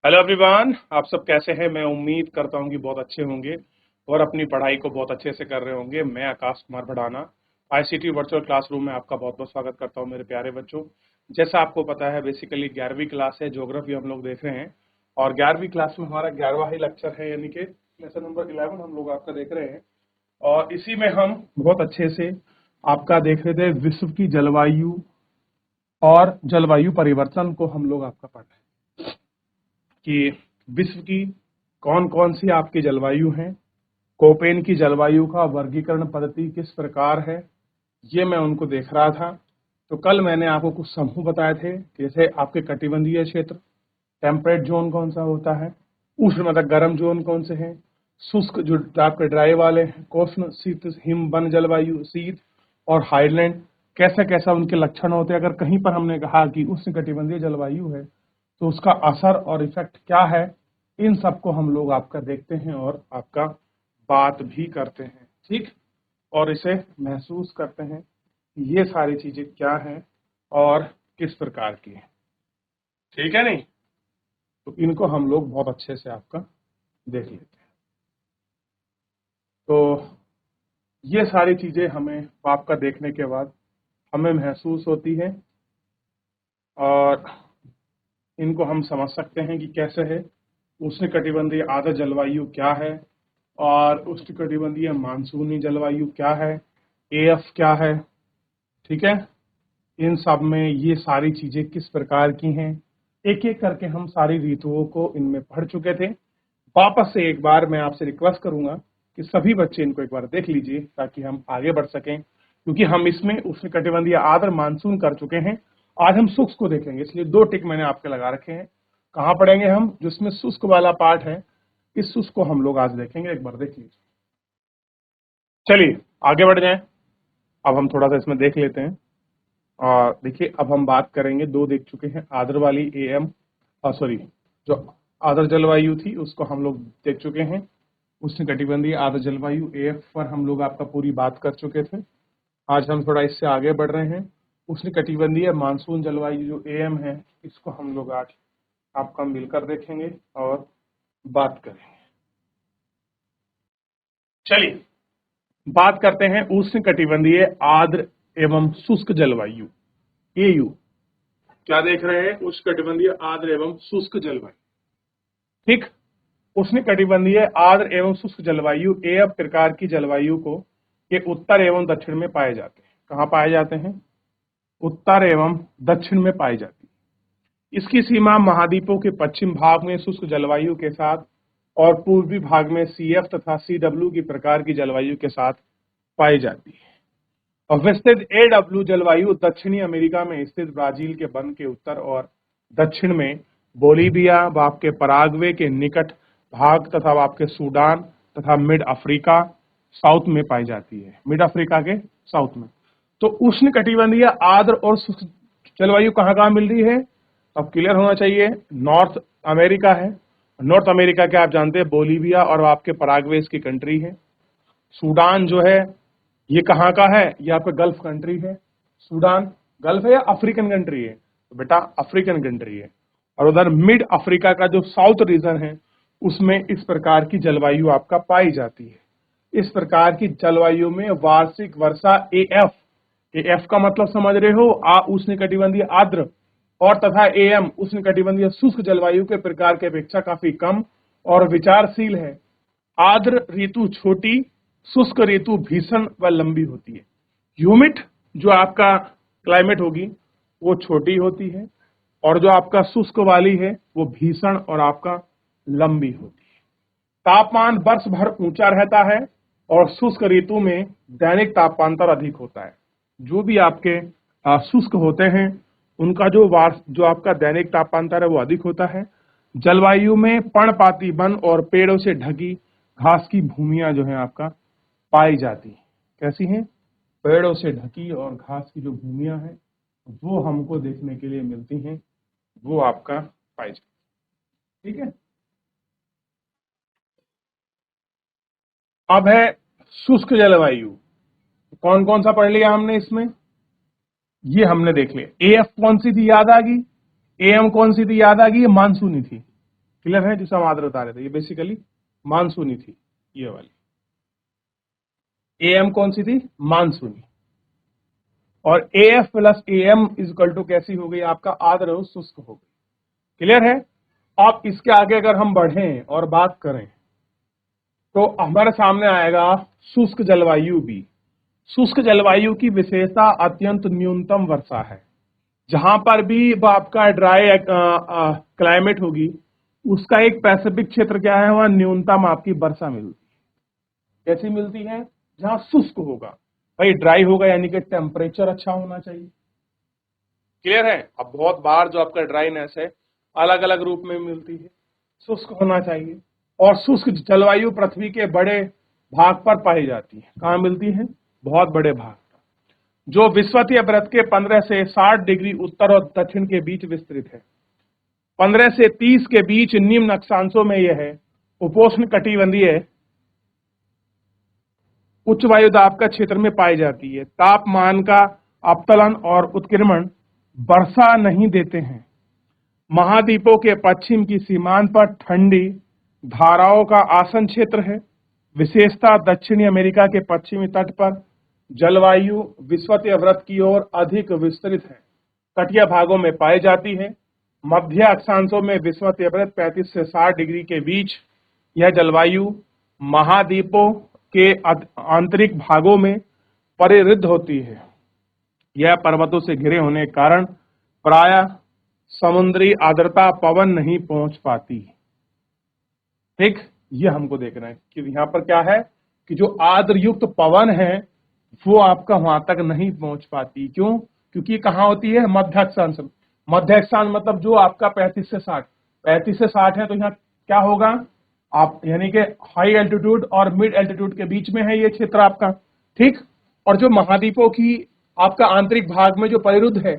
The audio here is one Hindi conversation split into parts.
हेलो एवरीवन, आप सब कैसे हैं। मैं उम्मीद करता हूं कि बहुत अच्छे होंगे और अपनी पढ़ाई को बहुत अच्छे से कर रहे होंगे। मैं Akash Kumar Bhadana ICT virtual classroom में आपका बहुत बहुत स्वागत करता हूं मेरे प्यारे बच्चों। जैसा आपको पता है, बेसिकली 11वीं क्लास है, ज्योग्राफी हम लोग देख रहे हैं और 11वीं क्लास में हमारा 11वां ही लेक्चर है, यानी कि लेसन नंबर 11 हम लोग आपका देख रहे हैं। और इसी में हम बहुत अच्छे से आपका देख रहे थे विश्व की जलवायु और जलवायु परिवर्तन को हम लोग आपका पढ़ रहे हैं कि विश्व की कौन कौन सी आपकी जलवायु हैं, कोपेन की जलवायु का वर्गीकरण पद्धति किस प्रकार है, ये मैं उनको देख रहा था। तो कल मैंने आपको कुछ समूह बताए थे, जैसे आपके कटिबंधीय क्षेत्र, टेम्परेट जोन कौन सा होता है, उष्ण मतलब गर्म जोन कौन से हैं, शुष्क जो आपके ड्राई वाले हैं, कोष्ण शीत हिम वन जलवायु शीत, और हाईलैंड कैसा कैसा उनके लक्षण होते हैं। अगर कहीं पर हमने कहा कि उष्ण कटिबंधीय जलवायु है तो उसका असर और इफेक्ट क्या है, इन सबको हम लोग आपका देखते हैं और आपका बात भी करते हैं, ठीक, और इसे महसूस करते हैं कि ये सारी चीजें क्या हैं और किस प्रकार की हैं। ठीक है नहीं, तो इनको हम लोग बहुत अच्छे से आपका देख लेते हैं। तो ये सारी चीजें हमें आपका देखने के बाद हमें महसूस होती है और इनको हम समझ सकते हैं कि कैसे है। उष्णकटिबंधीय आर्द्र जलवायु क्या है और उष्णकटिबंधीय मानसूनी जलवायु क्या है, एएफ क्या है, ठीक है। इन सब में ये सारी चीजें किस प्रकार की हैं, एक एक करके हम सारी ऋतुओं को इनमें पढ़ चुके थे। वापस से एक बार मैं आपसे रिक्वेस्ट करूंगा कि सभी बच्चे इनको एक बार देख लीजिए ताकि हम आगे बढ़ सकें, क्योंकि हम इसमें उष्णकटिबंधीय आर्द्र मानसून कर चुके हैं। आज हम शुष्क को देखेंगे, इसलिए 2 टिक मैंने आपके लगा रखे हैं। कहाँ पढ़ेंगे हम, जिसमें शुष्क वाला पार्ट है, इस शुष्क को हम लोग आज देखेंगे। एक बार देख लीजिए। चलिए आगे बढ़ जाएं। अब हम थोड़ा सा इसमें देख लेते हैं। और देखिए, अब हम बात करेंगे, 2 देख चुके हैं, आर्द्र वाली एएम, सॉरी, जो आर्द्र जलवायु थी उसको हम लोग देख चुके हैं। उष्णकटिबंधीय आर्द्र जलवायु एएफ पर हम लोग आपका पूरी बात कर चुके थे। आज हम थोड़ा इससे आगे बढ़ रहे हैं। उष्णकटिबंधीय मानसून जलवायु जो एएम है, इसको हम लोग आज आपका मिलकर देखेंगे और बात करेंगे। चलिए बात करते हैं उष्णकटिबंधीय आर्द्र एवं शुष्क जलवायु, एयू। क्या देख रहे हैं, उष्णकटिबंधीय आर्द्र एवं शुष्क जलवायु, ठीक। उष्णकटिबंधीय आर्द्र एवं शुष्क जलवायु एफ प्रकार की जलवायु को के उत्तर एवं दक्षिण में पाए जाते हैं। कहाँ पाए जाते हैं, उत्तर एवं दक्षिण में पाई जाती है। इसकी सीमा महाद्वीपों के पश्चिम भाग में शुष्क जलवायु के साथ और पूर्वी भाग में सीएफ तथा सीडब्ल्यू की प्रकार की जलवायु के साथ पाई जाती है। और विस्तृत एडब्ल्यू जलवायु दक्षिणी अमेरिका में स्थित ब्राजील के वन के उत्तर और दक्षिण में बोलीविया, आपके पराग्वे के निकट भाग तथा आपके सूडान तथा मिड अफ्रीका साउथ में पाई जाती है, मिड अफ्रीका के साउथ में। तो उष्ण कटिबंधीय आर्द्र और शुष्क जलवायु कहाँ कहाँ मिल रही है, अब क्लियर होना चाहिए। नॉर्थ अमेरिका है, नॉर्थ अमेरिका के आप जानते हैं बोलीविया और आपके पराग्वे की कंट्री है। सूडान जो है ये कहाँ का है, ये आपका गल्फ कंट्री है। सूडान गल्फ है या अफ्रीकन कंट्री है, तो बेटा अफ्रीकन कंट्री है। और उधर मिड अफ्रीका का जो साउथ रीजन है उसमें इस प्रकार की जलवायु आपका पाई जाती है। इस प्रकार की जलवायु में वार्षिक वर्षा एएफ, एएफ का मतलब समझ रहे हो, उष्णकटिबंधीय आर्द्र, और तथा एएम उष्णकटिबंधीय शुष्क जलवायु के प्रकार के अपेक्षा काफी कम और विचारशील है। आर्द्र ऋतु छोटी, शुष्क ऋतु भीषण व लंबी होती है। ह्यूमिड जो आपका क्लाइमेट होगी वो छोटी होती है और जो आपका शुष्क वाली है वो भीषण और आपका लंबी होती है। तापमान वर्ष भर ऊंचा रहता है और शुष्क ऋतु में दैनिक तापांतर अधिक होता है। जो भी आपके शुष्क होते हैं उनका जो आपका दैनिक तापांतर है वो अधिक होता है। जलवायु में पर्णपाती वन और पेड़ों से ढकी घास की भूमियां जो है आपका पाई जाती है। कैसी हैं, पेड़ों से ढकी और घास की जो भूमियां हैं वो हमको देखने के लिए मिलती हैं, वो आपका पाई जाती है, ठीक है। अब है शुष्क जलवायु। कौन कौन सा पढ़ लिया हमने इसमें, ये हमने देख लिया। एएफ कौन सी थी याद आ गई, एएम कौन सी थी याद आ गई, ये मानसूनी थी। क्लियर है? जिसे हम आर्द्र बता रहे थे, ये बेसिकली मानसूनी थी, ये वाली एम कौन सी थी? मानसूनी। और F plus M is equal to कैसी हो गई? आपका आर्द्र और शुष्क हो गई। क्लियर है? अब इसके आगे अगर हम बढ़ें और बात करें तो हमारे सामने आएगा शुष्क जलवायु भी। शुष्क जलवायु की विशेषता अत्यंत न्यूनतम वर्षा है। जहां पर भी आपका ड्राई क्लाइमेट होगी, उसका एक पैसिफिक क्षेत्र क्या है, वहां न्यूनतम आपकी वर्षा मिलती है। कैसी मिलती है? जहां शुष्क होगा। भाई ड्राई होगा यानी कि टेम्परेचर अच्छा होना चाहिए। क्लियर है? अब बहुत बार जो आपका ड्राइनेस है अलग अलग रूप में मिलती है। शुष्क होना चाहिए, और शुष्क जलवायु पृथ्वी के बड़े भाग पर पाई जाती है। कहां मिलती है? बहुत बड़े भाग पर, जो विषुवतीय वृत्त के 15 से 60 डिग्री उत्तर और दक्षिण के बीच विस्तृत है। 15 से 30 के बीच निम्न अक्षांशों में यह है उपोष्ण कटिबंधीय उच्च वायु दाब का क्षेत्र में पाई जाती है। तापमान का अवतलन और उत्क्रमण वर्षा नहीं देते हैं। महाद्वीपों के पश्चिम की सीमांत पर ठंडी धाराओं का आसन क्षेत्र है। विशेषता दक्षिणी अमेरिका के पश्चिमी तट पर जलवायु विषुवतीय वृत्त की ओर अधिक विस्तृत है, तटीय भागों में पाई जाती है। मध्य अक्षांशों में विषुवतीय वृत्त 35 से 60 डिग्री के बीच। यह जलवायु महाद्वीपों के आंतरिक भागों में परिवृद्ध होती है। यह पर्वतों से घिरे होने के कारण प्रायः समुद्री आर्द्रता पवन नहीं पहुंच पाती। ठीक, ये हमको देखना है कि यहां पर क्या है कि जो आर्द्र युक्त पवन है वो आपका वहां तक नहीं पहुंच पाती। क्यों? क्योंकि कहां होती है? मध्य अक्षांश। मध्य अक्षांश मतलब जो आपका 35 से 60, 35 से 60 है तो यहाँ क्या होगा? आप यानी कि हाई एल्टीट्यूड और मिड एल्टीट्यूड के बीच में है ये क्षेत्र आपका। ठीक, और जो महाद्वीपों की आपका आंतरिक भाग में जो परिरुद्ध है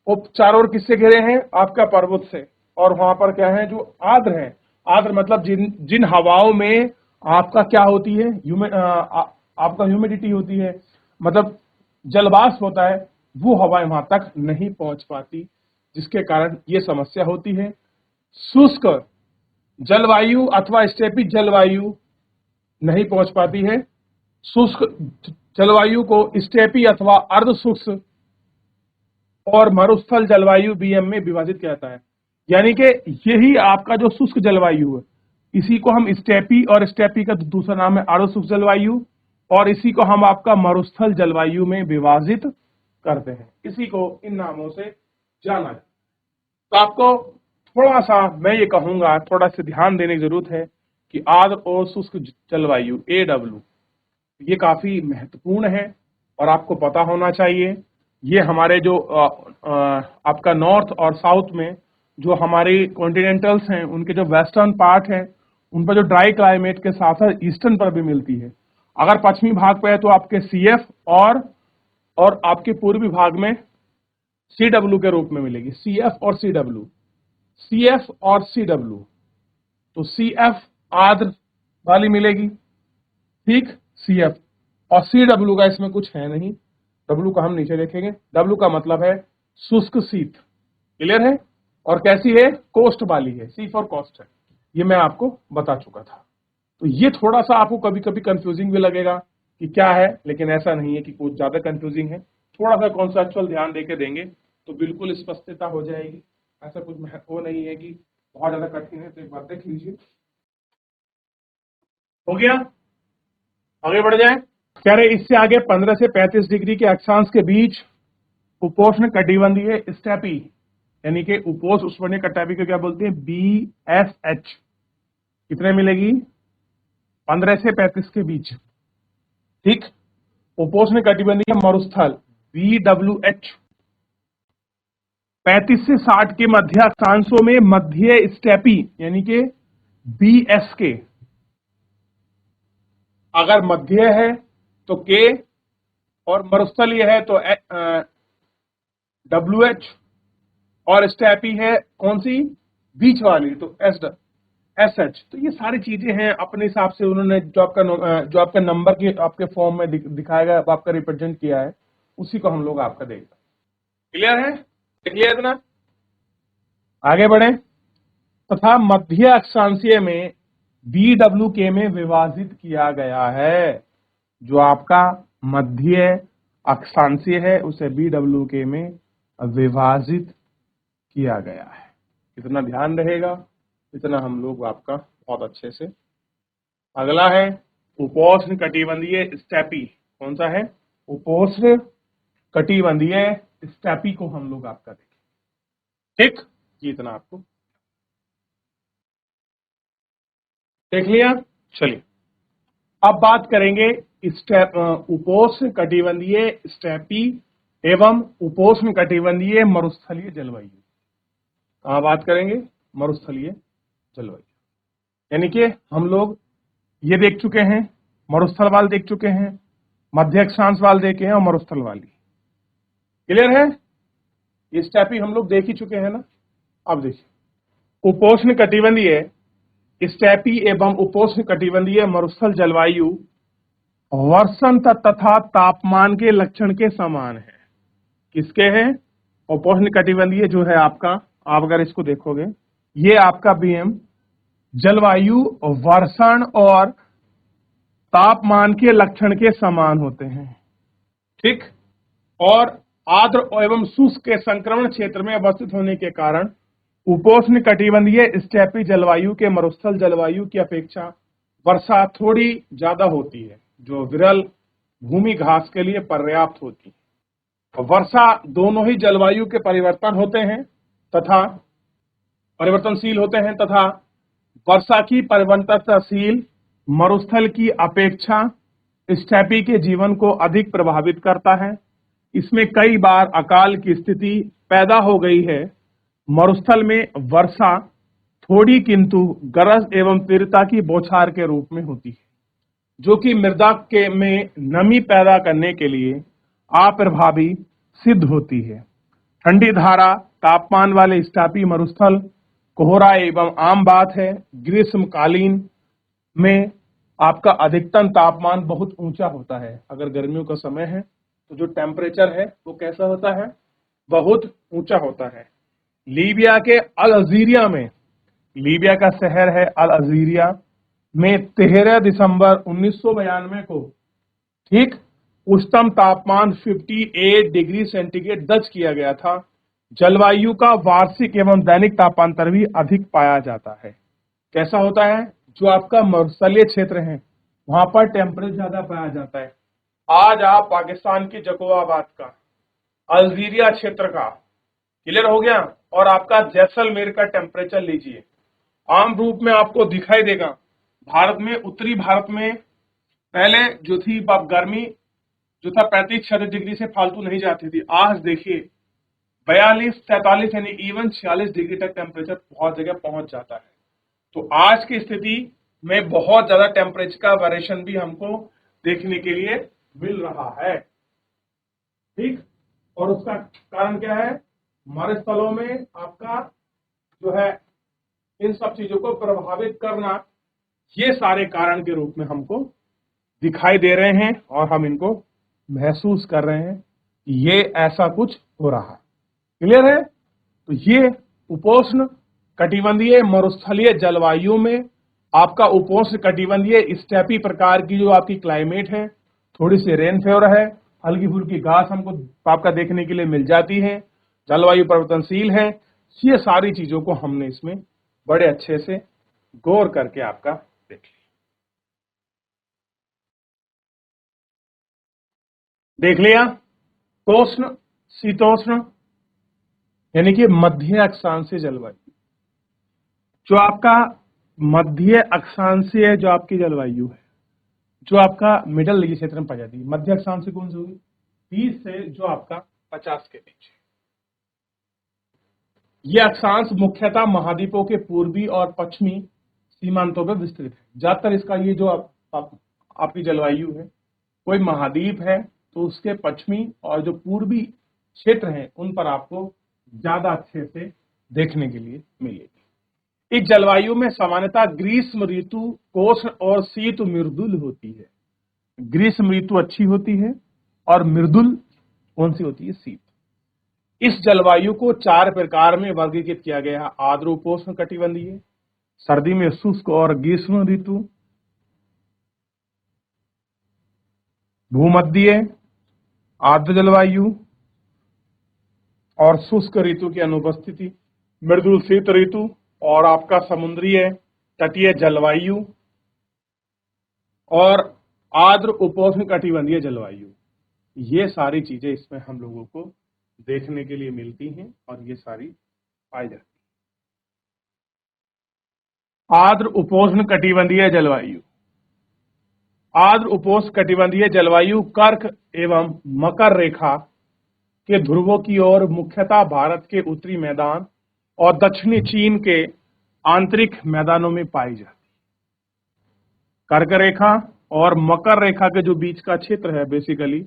वो चारों ओर किससे घिरे हैं? आपका पर्वत से। और वहां पर क्या है? जो आर्द्र है, आर्द्र मतलब जिन हवाओं में आपका क्या होती है? आपका ह्यूमिडिटी होती है, मतलब जलवाष्प होता है, वो हवाएं वहां तक नहीं पहुंच पाती, जिसके कारण ये समस्या होती है। शुष्क जलवायु अथवा स्टेपी जलवायु नहीं पहुंच पाती है। शुष्क जलवायु को स्टेपी अथवा अर्ध शुष्क और मरुस्थल जलवायु बीएम में विभाजित किया जाता है। यानी कि यही आपका जो शुष्क जलवायु है, इसी को हम स्टेपी, और स्टेपी का दूसरा नाम है अर्ध शुष्क जलवायु, और इसी को हम आपका मरुस्थल जलवायु में विभाजित करते हैं। इसी को इन नामों से जाना जाता है। तो आपको थोड़ा सा मैं ये कहूंगा, थोड़ा सा ध्यान देने की जरूरत है कि आर्द्र और शुष्क जलवायु AW ये काफी महत्वपूर्ण है और आपको पता होना चाहिए। ये हमारे जो आपका नॉर्थ और साउथ में जो हमारे कॉन्टिनेंटल्स हैं, उनके जो वेस्टर्न पार्ट है, उन पर जो ड्राई क्लाइमेट के साथ साथ ईस्टर्न पर भी मिलती है। अगर पश्चिमी भाग पे है तो आपके CF और आपके पूर्वी भाग में CW के रूप में मिलेगी। CF और CW, CF और CW। तो CF आर्द्र वाली मिलेगी, ठीक, CF, और CW का इसमें कुछ है नहीं। W का हम नीचे देखेंगे। W का मतलब है शुष्क शीत। क्लियर है? और कैसी है? कोस्ट वाली है। C फॉर कोस्ट है। ये मैं आपको बता चुका था। तो ये थोड़ा सा आपको कभी कभी कंफ्यूजिंग भी लगेगा कि क्या है, लेकिन ऐसा नहीं है कि कुछ ज्यादा कंफ्यूजिंग है। थोड़ा सा कॉन्सेप्चुअल ध्यान देके देंगे तो बिल्कुल स्पष्टता हो जाएगी। ऐसा कुछ वो नहीं है कि बहुत ज्यादा कठिन है। तो एक बार देख लीजिए। हो गया? आगे बढ़ जाए। कह रहे इससे आगे 15 से 35 डिग्री के अक्षांश के बीच उपोष्ण कटिबंधीय स्टेपी, यानी कि उपोष्ण उष्णकटिबंधीय कटापी को क्या बोलते हैं? BSH। कितने मिलेगी? 15 से 35 के बीच। ठीक, उपोष्ण कटिबंधीय मरुस्थल BWH 35 से 60 के मध्य अक्षांशों में मध्य स्टेपी यानी कि BSK। अगर मध्य है तो K, और मरुस्थलीय है तो WH, और स्टेपी है कौन सी? बीच वाली, तो SH। तो ये सारी चीजें हैं अपने हिसाब से उन्होंने जो आपका नंबर के आपके फॉर्म में दिखाया गया, आपका रिप्रेजेंट किया है, उसी को हम लोग आपका देखें। क्लियर है? क्लियर है ना? आगे बढ़े। तथा मध्य अक्षांशीय में BWK में विभाजित किया गया है। जो आपका मध्य अक्षांशीय है उसे BWK में विभाजित किया गया है। कितना ध्यान रहेगा इतना हम लोग आपका बहुत अच्छे से। अगला है उपोष्ण कटिबंधीय स्टेपी। कौन सा है? उपोष्ण कटिबंधीय स्टेपी को हम लोग आपका देखें। ठीक, ये इतना आपको देख लिया। चलिए अब बात करेंगे उपोष्ण कटिबंधीय स्टेपी एवं उपोष्ण कटिबंधीय मरुस्थलीय जलवायु। कहाँ बात करेंगे? मरुस्थलीय जलवायु। यानी कि हम लोग ये देख चुके हैं, मरुस्थल वाल देख चुके हैं, मध्य अक्षांश वाल देखे हैं और मरुस्थल वाली। क्लियर है? ये स्टेपी हम लोग देख ही चुके हैं ना। अब देखिए उपोष्ण कटिबंधीय स्टेपी एवं उपोष्ण कटिबंधीय मरुस्थल जलवायु वर्षण तथा तापमान के लक्षण के समान है। किसके हैं? उपोष्ण कटिबंधीय जो है आपका, आप अगर इसको देखोगे ये आपका BM जलवायु वर्षण और तापमान के लक्षण के समान होते हैं। ठीक, और आर्द्र एवं शुष्क के संक्रमण क्षेत्र में अवस्थित होने के कारण उपोष्ण कटिबंधीय स्टेपी जलवायु के मरुस्थल जलवायु की अपेक्षा वर्षा थोड़ी ज्यादा होती है, जो विरल भूमि घास के लिए पर्याप्त होती है। वर्षा दोनों ही जलवायु के परिवर्तनशील होते हैं तथा वर्षा की परिवर्तनशील मरुस्थल की अपेक्षा स्टेपी के जीवन को अधिक प्रभावित करता है। इसमें कई बार अकाल की स्थिति पैदा हो गई है। मरुस्थल में वर्षा थोड़ी किंतु गरज एवं तीव्रता की बौछार के रूप में होती है, जो कि मृदा के में नमी पैदा करने के लिए अप्रभावी सिद्ध होती है। ठंडी धारा तापमान वाले स्टेपी मरुस्थल कोहरा एवं आम बात है। ग्रीष्मकालीन में आपका अधिकतम तापमान बहुत ऊंचा होता है। अगर गर्मियों का समय है तो जो टेम्परेचर है वो कैसा होता है? बहुत ऊंचा होता है। लीबिया के अल अजीरिया में, लीबिया का शहर है अल अजीरिया में 13 दिसंबर 1992 को ठीक उच्चतम तापमान 58 डिग्री सेंटीग्रेड दर्ज किया गया था। जलवायु का वार्षिक एवं दैनिक तापांतर भी अधिक पाया जाता है। कैसा होता है? जो आपका मरुस्थलीय क्षेत्र है वहां पर टेम्परेचर ज्यादा पाया जाता है। आज आप पाकिस्तान की जकोबाबाद का, अल्जीरिया क्षेत्र का, क्लियर हो गया, और आपका जैसलमेर का टेम्परेचर लीजिए, आम रूप में आपको दिखाई देगा। भारत में, उत्तरी भारत में पहले जो थी गर्मी जो था 35-36 डिग्री से फालतू नहीं जाती थी। आज देखिए 42-43 यानी इवन 46 डिग्री तक टेम्परेचर बहुत जगह पहुंच जाता है। तो आज की स्थिति में बहुत ज्यादा टेम्परेचर का वेरिएशन भी हमको देखने के लिए मिल रहा है। ठीक, और उसका कारण क्या है? मरुस्थलों में आपका जो है इन सब चीजों को प्रभावित करना, ये सारे कारण के रूप में हमको दिखाई दे रहे हैं और हम इनको महसूस कर रहे हैं कि ये ऐसा कुछ हो रहा है। क्लियर है? तो ये उपोष्ण कटिबंधीय मरुस्थलीय जलवायु में आपका उपोष्ण कटिबंधीय स्टेपी प्रकार की जो आपकी क्लाइमेट है, थोड़ी सी रेनफेवर है, हल्की फुल्की घास हमको आपका देखने के लिए मिल जाती है, जलवायु परिवर्तनशील है। ये सारी चीजों को हमने इसमें बड़े अच्छे से गौर करके आपका देख लिया। देख लिया तोष्ण शीतोष्ण यानी कि मध्य अक्षांशीय जलवायु। जो आपका मध्य अक्षांशीय जो आपकी जलवायु है, जो आपका मिडल क्षेत्र में पाई जाती है। मध्य अक्षांशीय कौन सी होगी? 30 से जो आपका 50 के बीच। यह अक्षांश मुख्यतः महाद्वीपों के पूर्वी और पश्चिमी सीमांतों पर विस्तृत है। ज्यादातर इसका ये जो आपकी जलवायु है, कोई महाद्वीप है तो उसके पश्चिमी और जो पूर्वी क्षेत्र हैं उन पर आपको ज्यादा अच्छे से देखने के लिए मिलेगी। इस जलवायु में सामान्यतः ग्रीष्म ऋतु कोष्ण और शीत मृदुल होती है। ग्रीष्म ऋतु अच्छी होती है और मृदुल कौन सी होती है? शीत। इस जलवायु को 4 प्रकार में वर्गीकृत किया गया है। आर्द्र उपोष्ण कटिबंधीय, सर्दी में शुष्क और ग्रीष्म ऋतु, भूमध्यीय, आर्द्र जलवायु और शुष्क ऋतु की अनुपस्थिति, मृदु शीत ऋतु और आपका समुद्रीय तटीय जलवायु और आर्द्र उपोष्ण कटिबंधीय जलवायु। ये सारी चीजें इसमें हम लोगों को देखने के लिए मिलती हैं और ये सारी पाई जाती हैं। आर्द्र उपोष्ण कटिबंधीय जलवायु। आर्द्र उपोष्ण कटिबंधीय जलवायु कर्क एवं मकर रेखा के ध्रुवों की ओर मुख्यतः भारत के उत्तरी मैदान और दक्षिणी चीन के आंतरिक मैदानों में पाई जाती है। कर्क रेखा और मकर रेखा के जो बीच का क्षेत्र है बेसिकली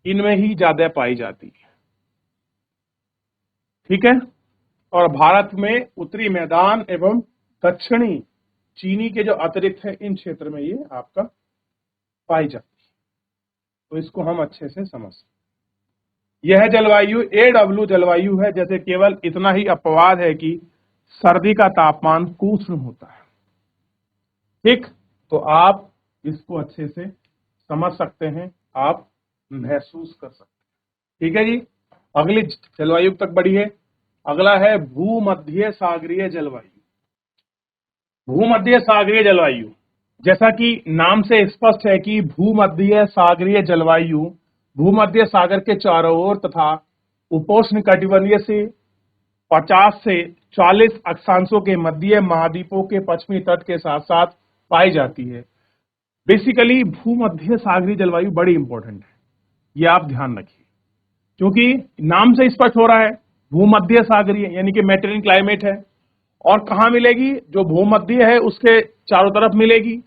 इनमें ही ज्यादा पाई जाती है। ठीक है, और भारत में उत्तरी मैदान एवं दक्षिणी चीनी के जो अतिरिक्त है इन क्षेत्र में ये आपका पाई जाती है। तो इसको हम अच्छे से समझ सकते। यह जलवायु AW जलवायु है, जैसे केवल इतना ही अपवाद है कि सर्दी का तापमान उष्ण होता है। ठीक, तो आप इसको अच्छे से समझ सकते हैं, आप महसूस कर सकते हैं। ठीक है जी, अगली जलवायु तक बढ़िए। अगला है भूमध्य सागरीय जलवायु। भूमध्य सागरीय जलवायु, जैसा कि नाम से स्पष्ट है कि भूमध्य सागरीय जलवायु भूमध्य सागर के चारों ओर तथा उपोष्ण कटिबंधीय से 50 से 40 अक्षांशों के मध्य महाद्वीपों के पश्चिमी तट के साथ साथ पाई जाती है। बेसिकली भूमध्य सागरीय जलवायु बड़ी इंपॉर्टेंट है, ये आप ध्यान रखिए, क्योंकि नाम से स्पष्ट हो रहा है भूमध्य सागरीय यानी कि मेडिटेरियन क्लाइमेट है। और कहां मिलेगी? जो भूमध्य है उसके चारों तरफ मिलेगी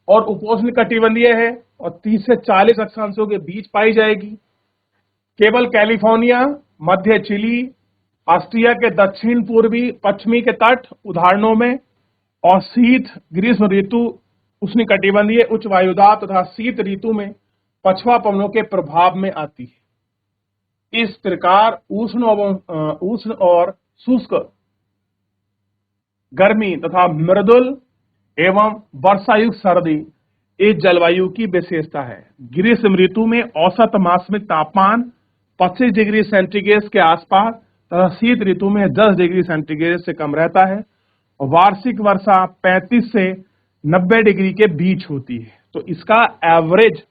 और उपोष्ण कटिबंधीय है और 30 से 40 अक्षांशों के बीच पाई जाएगी। केवल कैलिफोर्निया, मध्य चिली, ऑस्ट्रिया के दक्षिण पूर्वी पश्चिमी के तट उदाहरणों में और शीत ग्रीष्म ऋतु उष्ण कटिबंधीय उच्च वायुदाब तथा शीत ऋतु में पछुआ पवनों के प्रभाव में आती है। इस प्रकार उष्ण और शुष्क गर्मी तथा मृदुल एवं वर्षायुक्त सर्दी इस जलवायु की विशेषता है। ग्रीष्म ऋतु में औसत मासिक तापमान 25 डिग्री सेंटीग्रेड के आसपास तथा शीत ऋतु में 10 डिग्री सेंटीग्रेड से कम रहता है और वार्षिक वर्षा 35 से 90 डिग्री के बीच होती है। तो इसका एवरेज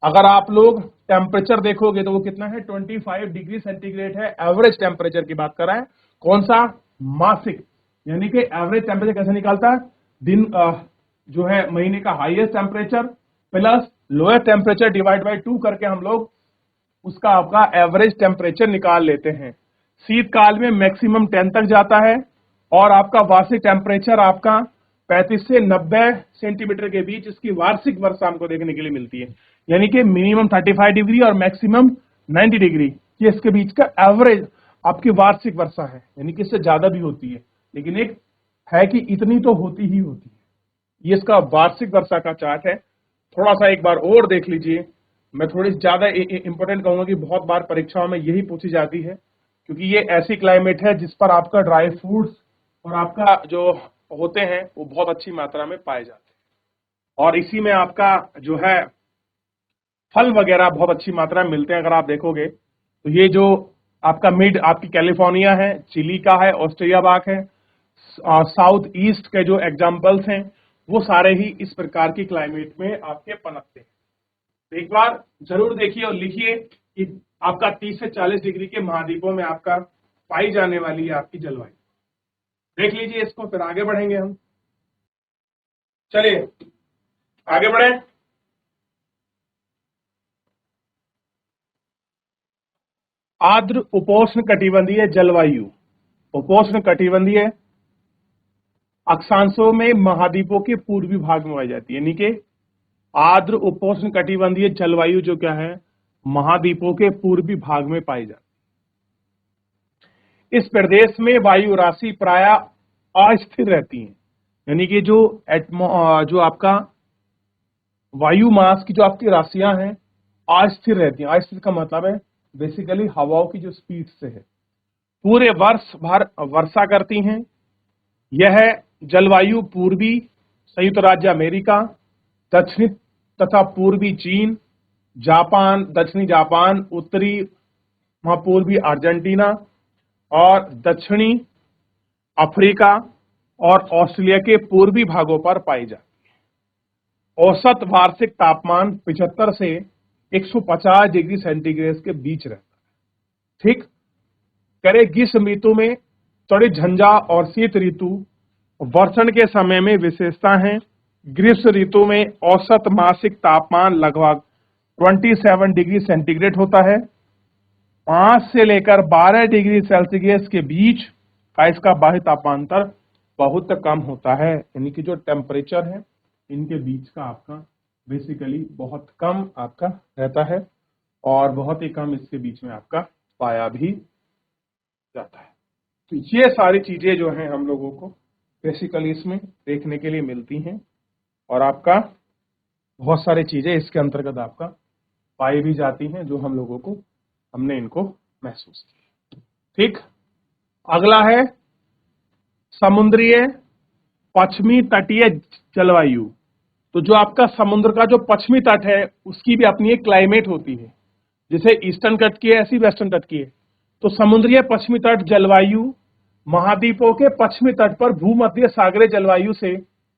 अगर आप लोग टेम्परेचर देखोगे तो वो कितना है? 25 डिग्री सेंटीग्रेड है। एवरेज टेम्परेचर की बात कर रहा है। कौन सा? मासिक, यानी कि एवरेज टेम्परेचर कैसे निकालता है? दिन जो है महीने का highest temperature plus lower temperature divide by 2 करके हम लोग उसका आपका एवरेज टेम्परेचर निकाल लेते हैं। शीतकाल में मैक्सिमम 10 तक जाता है और आपका वार्षिक टेम्परेचर आपका 35 से 90 सेंटीमीटर के बीच इसकी वार्षिक वर्षा हमको देखने के लिए मिलती है, यानी कि मिनिमम 35 डिग्री और मैक्सिमम 90 डिग्री ये इसके बीच का एवरेज आपकी वार्षिक वर्षा है, यानी कि इससे ज्यादा भी होती है, लेकिन एक है कि इतनी तो होती ही होती है। ये इसका वार्षिक वर्षा का चार्ट है। थोड़ा सा एक बार और देख लीजिए। मैं थोड़ी ज्यादा इंपॉर्टेंट कहूंगा कि बहुत बार परीक्षाओं में यही पूछी जाती है, क्योंकि ये ऐसी क्लाइमेट है जिस पर आपका ड्राई फ्रूट्स और आपका जो होते हैं वो बहुत अच्छी मात्रा में पाए जाते हैं और इसी में आपका जो है फल वगैरह बहुत अच्छी मात्रा में मिलते हैं। अगर आप देखोगे तो ये जो आपका मिड आपकी कैलिफोर्निया है, चिली का है, ऑस्ट्रेलिया बाग है, साउथ ईस्ट के जो एग्जाम्पल्स हैं वो सारे ही इस प्रकार की क्लाइमेट में आपके पनपते हैं। एक बार जरूर देखिए और लिखिए कि आपका 30 से 40 डिग्री के महाद्वीपों में आपका पाई जाने वाली है आपकी जलवायु। देख लीजिए इसको, फिर आगे बढ़ेंगे हम। चलिए आगे बढ़े। आर्द्र उपोष्ण कटिबंधीय जलवायु। उपोष्ण कटिबंधीय अक्षांशों में महाद्वीपों के पूर्वी भाग में पाई जाती है, यानी कि आर्द्र उपोष्ण कटिबंधीय जलवायु जो क्या है महाद्वीपों के पूर्वी भाग में पाई जाती है। इस प्रदेश में वायु राशि प्राय अस्थिर रहती है, यानी कि जो आपका वायु मास की जो आपकी राशियां हैं अस्थिर रहती हैं। अस्थिर का मतलब है बेसिकली हवाओं की जो स्पीड से है, पूरे वर्ष भर वर्षा करती हैं। यह जलवायु पूर्वी संयुक्त राज्य अमेरिका, दक्षिणी तथा पूर्वी चीन, जापान, दक्षिणी जापान, उत्तरी पूर्वी अर्जेंटीना और दक्षिणी अफ्रीका और ऑस्ट्रेलिया के पूर्वी भागों पर पाई जाती है। औसत वार्षिक तापमान 75 से 150 डिग्री सेंटीग्रेड के बीच रहता है। ठीक, करे ग्रीष्म ऋतु में थोड़ी झंझा और शीत ऋतु वर्षण के समय में विशेषता है। ग्रीष्म ऋतु में औसत मासिक तापमान लगभग 27 डिग्री सेंटीग्रेड होता है। 5 से लेकर 12 डिग्री सेल्सियस के बीच का इसका बाह्य तापांतर बहुत कम होता है, यानी कि जो टेम्परेचर है इनके बीच का आपका बेसिकली बहुत कम आपका रहता है और बहुत ही कम इसके बीच में आपका पाया भी जाता है। तो ये सारी चीजें जो हैं हम लोगों को बेसिकली इसमें देखने के लिए मिलती हैं और आपका बहुत सारी चीजें इसके अंतर्गत आपका पाई भी जाती हैं जो हम लोगों को हमने इनको महसूस किया। ठीक, अगला है समुद्रीय पश्चिमी तटीय जलवायु। तो जो आपका समुद्र का जो पश्चिमी तट है उसकी भी अपनी एक क्लाइमेट होती है, जैसे ईस्टर्न तट की है ऐसी वेस्टर्न तट की है। तो समुद्रीय पश्चिमी तट जलवायु महाद्वीपों के पश्चिमी तट पर भूमध्य सागरीय जलवायु से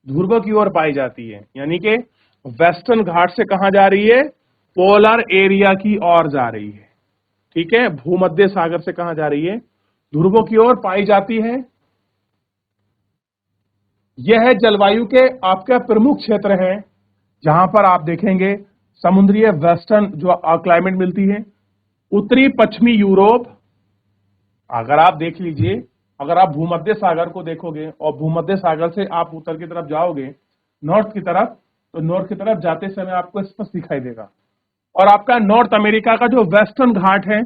ध्रुव की ओर पाई जाती है, यानी कि वेस्टर्न घाट से कहां जा रही है, पोलर एरिया की ओर जा रही है। ठीक है, भूमध्य सागर से कहां जा रही है, ध्रुवों की ओर पाई जाती है। यह जलवायु के आपके प्रमुख क्षेत्र हैं जहां पर आप देखेंगे समुद्रीय वेस्टर्न जो क्लाइमेट मिलती है। उत्तरी पश्चिमी यूरोप, अगर आप देख लीजिए, अगर आप भूमध्य सागर को देखोगे और भूमध्य सागर से आप उत्तर की तरफ जाओगे नॉर्थ की तरफ, तो नॉर्थ की तरफ जाते समय आपको स्पष्ट दिखाई देगा। और आपका नॉर्थ अमेरिका का जो वेस्टर्न घाट है,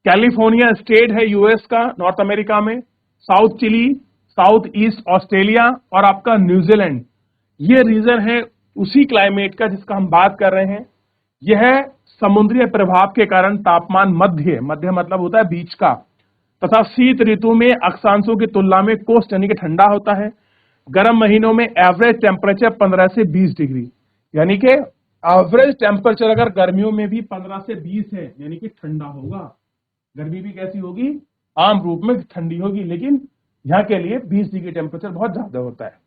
कैलिफोर्निया स्टेट है यूएस का नॉर्थ अमेरिका में, south Chile, south east Australia और आपका न्यूजीलैंड, ये रीजन है उसी क्लाइमेट का जिसका हम बात कर रहे हैं। यह समुद्रीय प्रभाव के कारण तापमान मध्य मतलब होता है बीच का, तथा शीत ऋतु में अक्षांशों की तुलना में कोस्ट यानी कि ठंडा होता है। गर्म महीनों में एवरेज टेम्परेचर 15 से 20 डिग्री, यानी कि एवरेज टेम्परेचर अगर गर्मियों में भी 15 से 20 है यानी कि ठंडा होगा। गर्मी भी कैसी होगी, आम रूप में ठंडी होगी, लेकिन यहाँ के लिए 20 डिग्री टेम्परेचर बहुत ज्यादा होता है।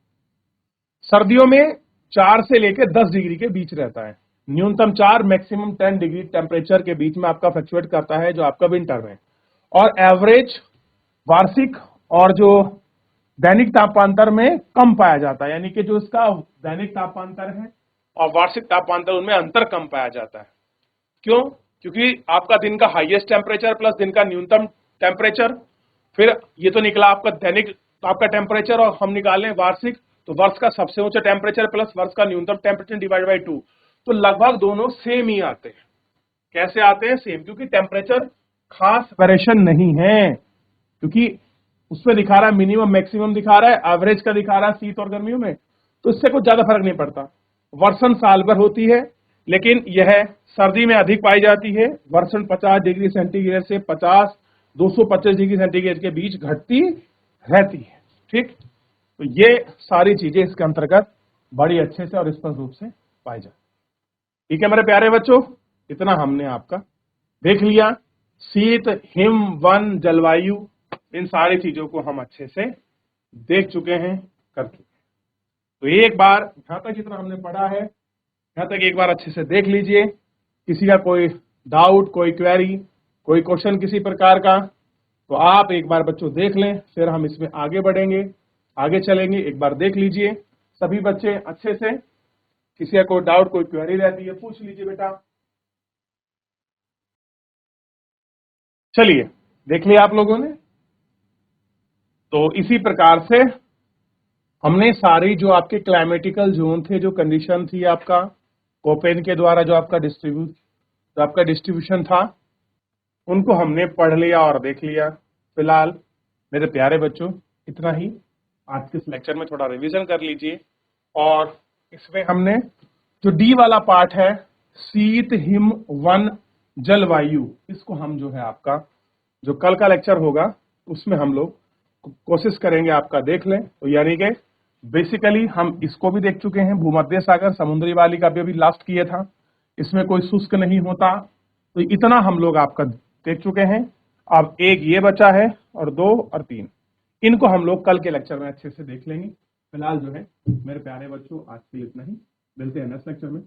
सर्दियों में 4 से लेकर 10 डिग्री के बीच रहता है। न्यूनतम 4 मैक्सिमम 10 डिग्री टेम्परेचर के बीच में आपका फ्लक्चुएट करता है जो आपका विंटर में। और एवरेज वार्षिक और जो दैनिक तापांतर में कम पाया जाता है, यानी कि जो इसका दैनिक तापांतर है और वार्षिक तापांतर उनमें अंतर कम पाया जाता है। क्यों? क्योंकि आपका दिन का हाईएस्ट टेम्परेचर प्लस दिन का न्यूनतम टेम्परेचर, फिर ये तो निकला आपका दैनिक आपका टेम्परेचर और हम निकालें वार्षिक, तो वर्ष का सबसे ऊंचा टेम्परेचर प्लस वर्ष का न्यूनतम टेम्परेचर डिवाइड बाई 2, तो लगभग दोनों सेम ही आते हैं। कैसे आते हैं? सेम, क्योंकि टेम्परेचर खास वेरिएशन नहीं है, क्योंकि उसमें दिखा रहा है मिनिमम मैक्सिमम दिखा रहा है, एवरेज का दिखा रहा है शीत और गर्मियों में, तो इससे कुछ ज्यादा फर्क नहीं पड़ता। वर्षण साल भर होती है, लेकिन यह सर्दी में अधिक पाई जाती है। वर्षण 50 डिग्री सेंटीग्रेड से 225 डिग्री सेंटीग्रेड के बीच घटती रहती है। ठीक, तो ये सारी चीजें इसके अंतर्गत बड़ी अच्छे से और स्पष्ट रूप से पाई जाती। ठीक है मेरे प्यारे बच्चों, इतना हमने आपका देख लिया। शीत, हिम, वन, जलवायु, इन सारी चीजों को हम अच्छे से देख चुके हैं, कर चुके हैं। तो एक बार यहां तक जितना हमने पढ़ा है, यहां तक एक बार अच्छे से देख लीजिए। किसी का कोई डाउट, कोई क्वेरी, कोई क्वेश्चन किसी प्रकार का, तो आप एक बार बच्चों देख लें, फिर हम इसमें आगे बढ़ेंगे, आगे चलेंगे। एक बार देख लीजिए सभी बच्चे अच्छे से। किसी का कोई डाउट, कोई क्वेरी रहती है, पूछ लीजिए बेटा। चलिए, देख लिया आप लोगों ने। तो इसी प्रकार से हमने सारी जो आपके क्लाइमेटिकल जोन थे, जो कंडीशन थी आपका कोपेन के द्वारा जो आपका डिस्ट्रीब्यूशन था, उनको हमने पढ़ लिया और देख लिया। फिलहाल मेरे प्यारे बच्चों, इतना ही। आज के लेक्चर में थोड़ा रिवीजन कर लीजिए। और इसमें हमने जो डी वाला पार्ट है, शीत, हिम, वन, जलवायु, इसको हम जो है आपका जो कल का लेक्चर होगा उसमें हम लोग कोशिश करेंगे आपका देख लें। तो यानी कि बेसिकली हम इसको भी देख चुके हैं, भूमध्य सागर समुद्री वाली का भी अभी लास्ट किया था, इसमें कोई शुष्क नहीं होता। तो इतना हम लोग आपका देख चुके हैं। अब एक ये बचा है और 2 और 3, इनको हम लोग कल के लेक्चर में अच्छे से देख लेंगे। फिलहाल जो है मेरे प्यारे बच्चों आज के लिए इतना ही, मिलते हैं नेक्स्ट लेक्चर में।